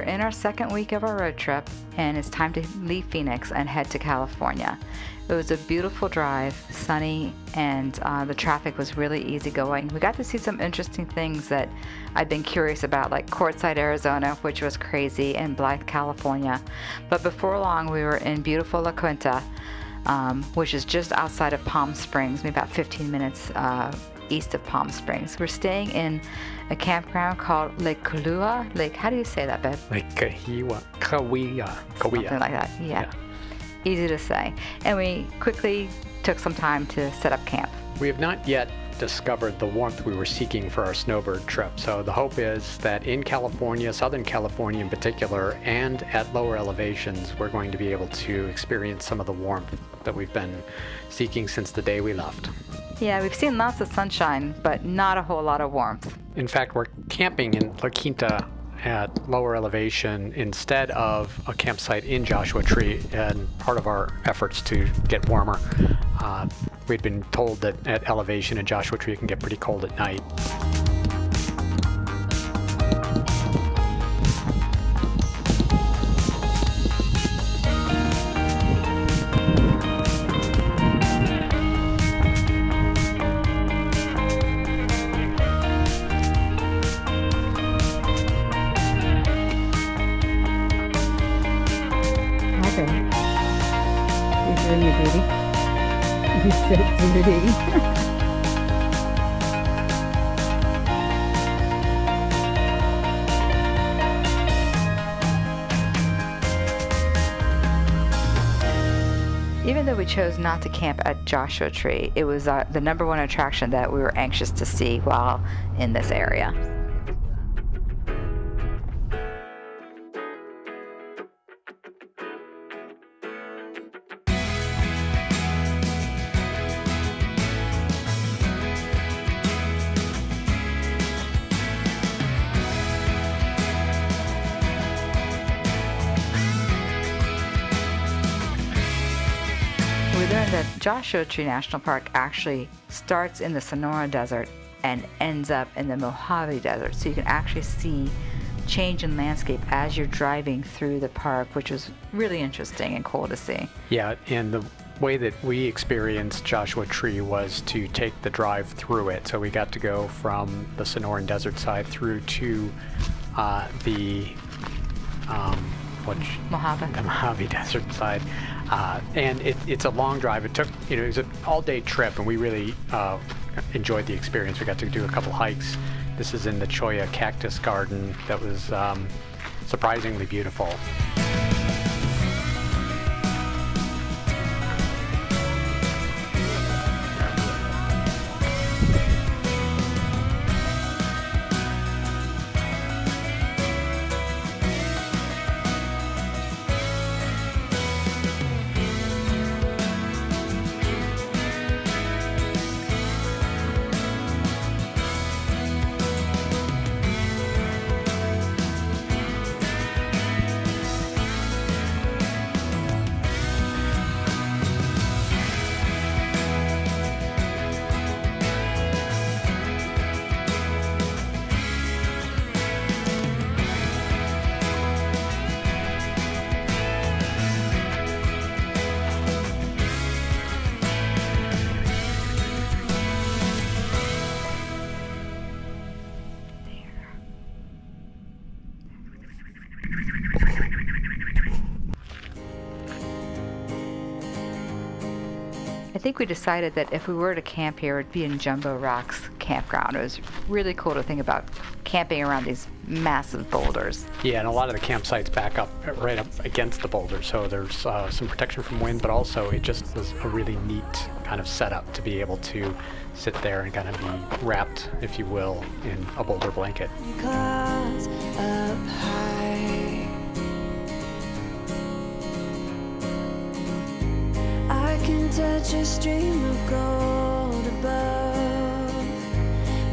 We're in our second week of our road trip, and it's time to leave Phoenix and head to California. It was a beautiful drive, sunny, and the traffic was really easygoing. We got to see some interesting things that I'd been curious about, like Quartzsite, Arizona, which was crazy, and Blythe, California. But before long, we were in beautiful La Quinta, which is just outside of Palm Springs, maybe about 15 minutes east of Palm Springs. We're staying in a campground called Lake Cahuilla. Lake, how do you say that, babe? Like Cahuilla. Something like that, yeah. Easy to say. And we quickly took some time to set up camp. We have not yet discovered the warmth we were seeking for our Snowbird trip. So the hope is that in California, Southern California in particular, and at lower elevations, we're going to be able to experience some of the warmth that we've been seeking since the day we left. Yeah, we've seen lots of sunshine, but not a whole lot of warmth. In fact, we're camping in La Quinta at lower elevation instead of a campsite in Joshua Tree, and part of our efforts to get warmer. We'd been told that at elevation in Joshua Tree it can get pretty cold at night. You said dirty. Even though we chose not to camp at Joshua Tree, it was the number one attraction that we were anxious to see while in this area. We learned that Joshua Tree National Park actually starts in the Sonoran Desert and ends up in the Mojave Desert. So you can actually see change in landscape as you're driving through the park, which was really interesting and cool to see. Yeah, and the way that we experienced Joshua Tree was to take the drive through it. So we got to go from the Sonoran Desert side through to the Mojave Desert side. And it's a long drive. It took, it was an all-day trip, and we really enjoyed the experience. We got to do a couple hikes. This is in the Cholla Cactus Garden that was surprisingly beautiful. I think we decided that if we were to camp here, it'd be in Jumbo Rock's campground. It was really cool to think about camping around these massive boulders. Yeah, and a lot of the campsites back up right up against the boulders, so there's some protection from wind, but also it just was a really neat kind of setup to be able to sit there and kind of be wrapped, if you will, in a boulder blanket. Clouds up high, I can touch a stream of gold above,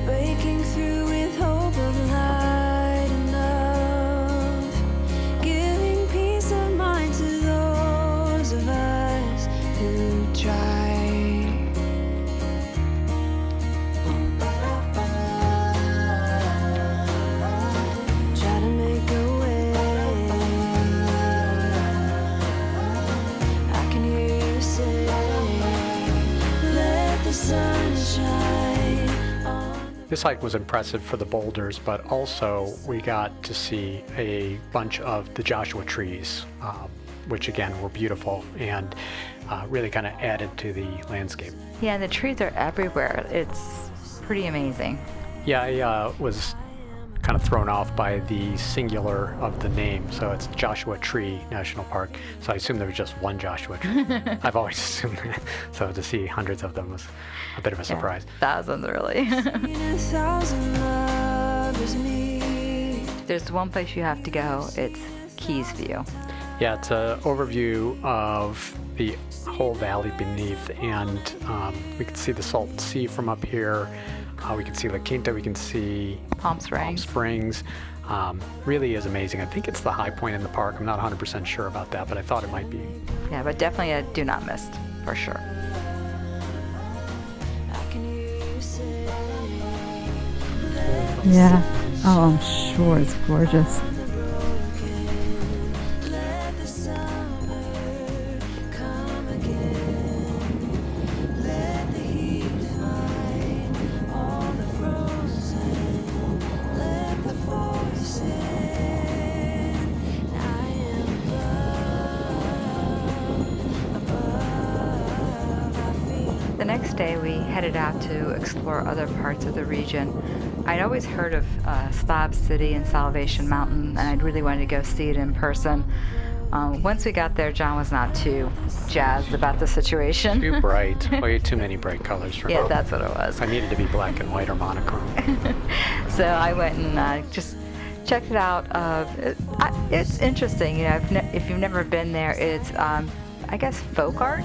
breaking through with hope of light and love, giving peace of mind to those of us who try. Try to make a way. This hike was impressive for the boulders, but also we got to see a bunch of the Joshua trees, which again were beautiful and really kind of added to the landscape. Yeah, and the trees are everywhere. It's pretty amazing. Yeah, I was kind of thrown off by the singular of the name. So it's Joshua Tree National Park. So I assumed there was just one Joshua tree. I've always assumed that. So to see hundreds of them was a bit of a surprise. Yeah, thousands, really. There's one place you have to go. It's Keys View. Yeah, it's an overview of the whole valley beneath, and we can see the Salton Sea from up here. We can see La Quinta, we can see Palm Springs. Really is amazing. I think it's the high point in the park. I'm not 100% sure about that, but I thought it might be. Yeah, but definitely a do not miss, for sure. Yeah. Oh, I'm sure it's gorgeous. The next day we headed out to explore other parts of the region. I'd always heard of Slab City and Salvation Mountain, and I'd really wanted to go see it in person. Once we got there, John was not too jazzed about the situation. Too bright. Way too many bright colors for me. Yeah, that's what it was. I needed to be black and white or monochrome. So I went and just checked it out. It's interesting. You know, if you've never been there, it's I guess folk art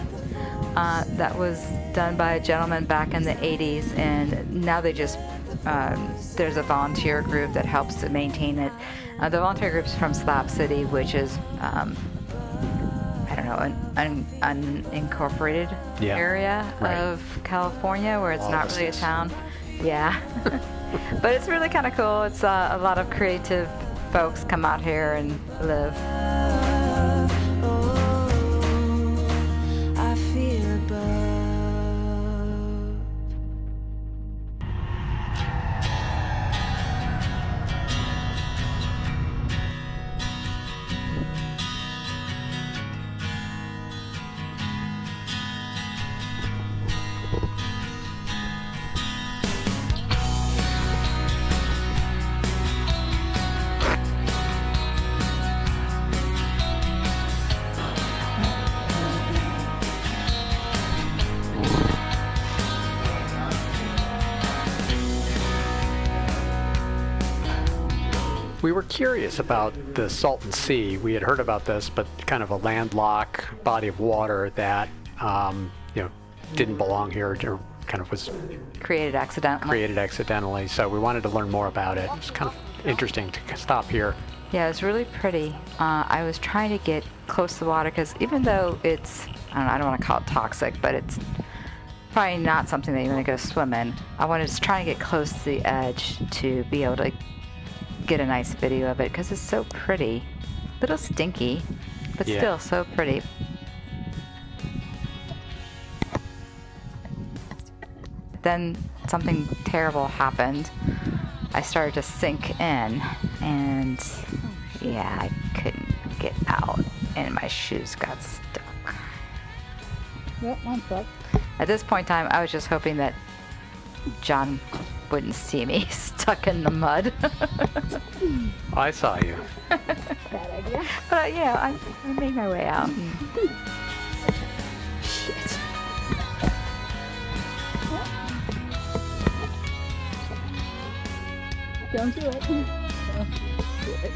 that was done by a gentleman back in the 80s, and now they just there's a volunteer group that helps to maintain it. The volunteer group's from Slab City, which is I don't know, an unincorporated area of California where it's not really a town. Yeah. But it's really kind of cool. It's a lot of creative folks come out here and live. We were curious about the Salton Sea. We had heard about this, but kind of a landlocked body of water that didn't belong here, or kind of was Created accidentally. So we wanted to learn more about it. It was kind of interesting to stop here. Yeah, it's really pretty. I was trying to get close to the water because even though it's, I don't want to call it toxic, but it's probably not something that you want to go swim in. I wanted to try and get close to the edge to be able to get a nice video of it because it's so pretty. A little stinky, but still so pretty. Then something terrible happened. I started to sink in, and I couldn't get out, and my shoes got stuck. Yep, I'm stuck. At this point in time, I was just hoping that John wouldn't see me stuck in the mud. I saw you. Bad idea. But I made my way out. Shit. Don't do it. Don't do it.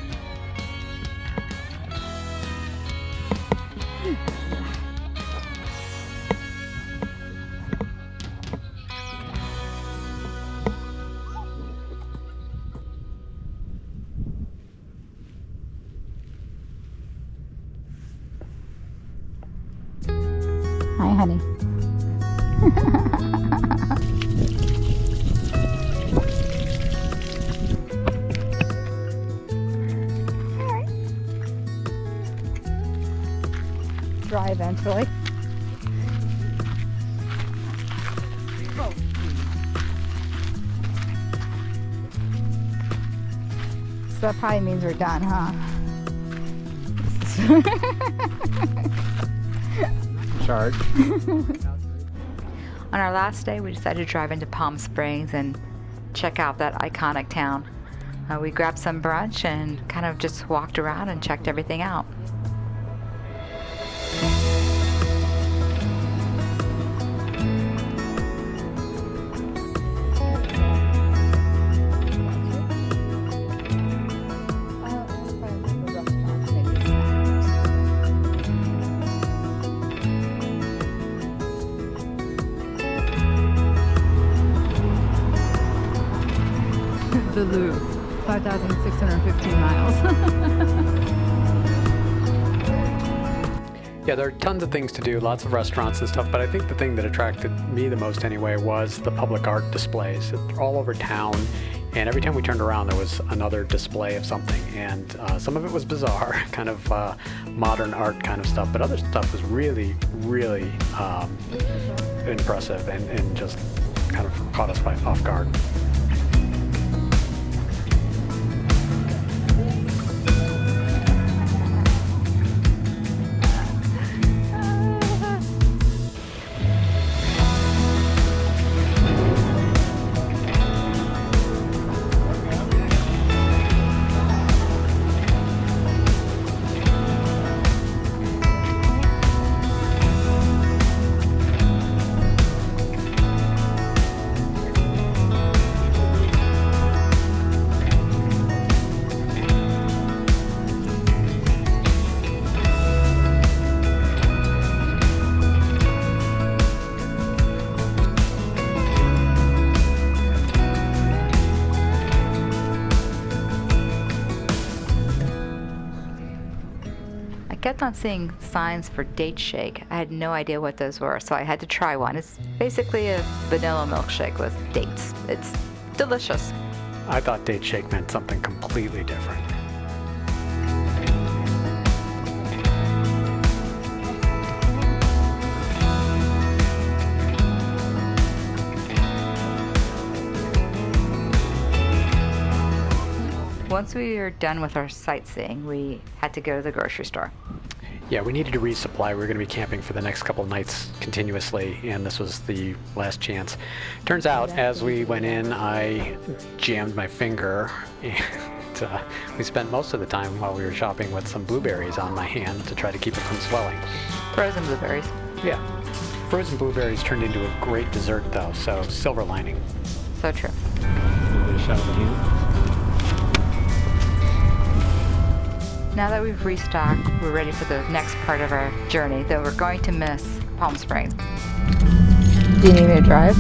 Hi, honey. Dry eventually. that probably means we're done, huh? Charge. On our last day, we decided to drive into Palm Springs and check out that iconic town. We grabbed some brunch and kind of just walked around and checked everything out. The Louvre, 5,615 miles. Yeah, there are tons of things to do, lots of restaurants and stuff, but I think the thing that attracted me the most anyway was the public art displays. They're all over town, and every time we turned around there was another display of something, and some of it was bizarre, kind of modern art kind of stuff, but other stuff was really, really impressive and just kind of caught us off guard. I kept on seeing signs for date shake. I had no idea what those were, so I had to try one. It's basically a vanilla milkshake with dates. It's delicious. I thought date shake meant something completely different. Once we were done with our sightseeing, we had to go to the grocery store. Yeah, we needed to resupply. We were going to be camping for the next couple of nights continuously, and this was the last chance. Turns out, as we went in, I jammed my finger, and we spent most of the time while we were shopping with some blueberries on my hand to try to keep it from swelling. Frozen blueberries. Yeah. Frozen blueberries turned into a great dessert, though, so silver lining. So true. Now that we've restocked, we're ready for the next part of our journey, though we're going to miss Palm Springs. Do you need me to drive?